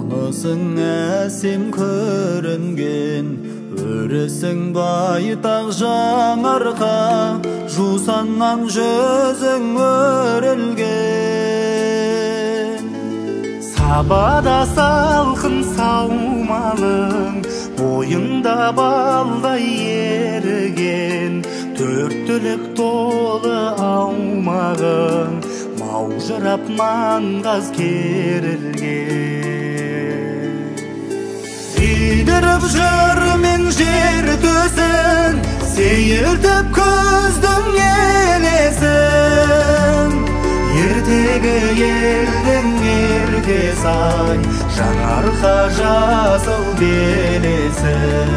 Anısın әсем көрінген, өрісің байтақ жаңарқа, жусаннан жүзің өрілген. Сабада салқын саумалың, бойында балдай еріген, төрттілік толы аумағың, маужырап маңғаз керілген. Үйдіріп жүр мен жер төсін, сейілтіп көздің елесін. Ертегі елдің ертес-ай, жаңарқа жасыл белесін.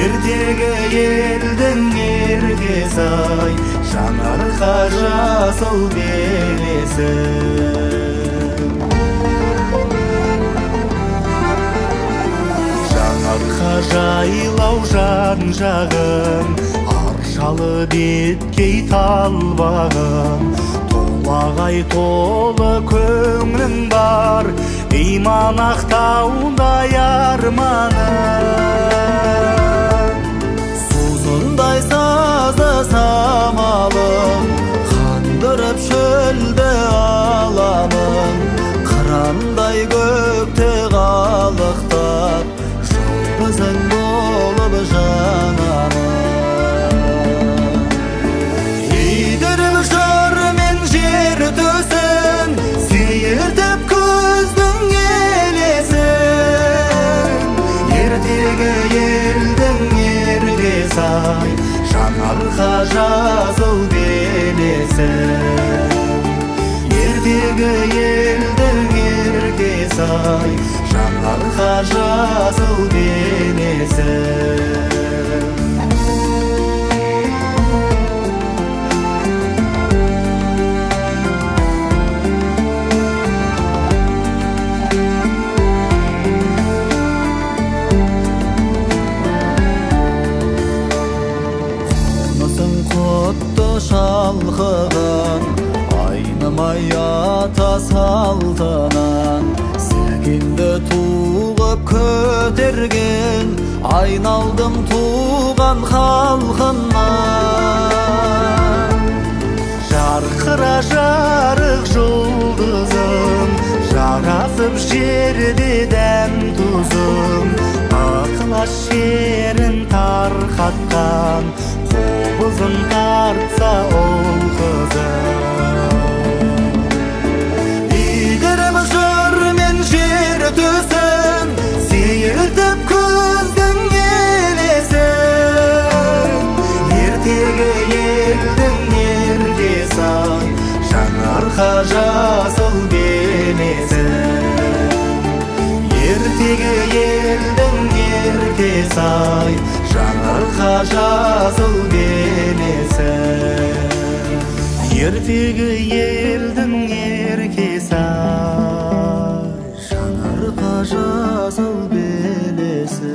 Ертегі елдің ертес-ай, жаңарқа жасыл белесін. Жаңарқа жайлау жан-жағын, аршалы беткей талбағын, толағай толы көңлің бар, иман ақтаудай арманың. Сусындай сазы самалың, қандырып шөлді аланың, қырандай көкте қалықтап, жұлдызың болып жанамын. Үйдіріп жүр мен жер төсін, сейілтіп көздің елесін. Ертегі елдің ертес-ай, жаңарқа жасыл белесін. Ертегі елдің ертес-ай, жаңарқа жасыл белесін. Қонысың құтты шалқыған, айнымай ата салтынан, сәкенді туғып көтерген, айналдым туған халқымнан. Жарқыра жарық жұлдызым, жарасып жерде дәм тұзым, ықылас шерін тарқатқан, қобызын тартса ол қызым. Үйдіріп жүр мен жер төсін, сейілтіп көздің елесін. Ертегі елдің ертес-ай, жаңарқа жасыл белесін. Ертегі елдің ертес-ай, жаңарқа жасыл белесін. Ертегі елдің ертес-ай, жаңарқа жасыл белесін.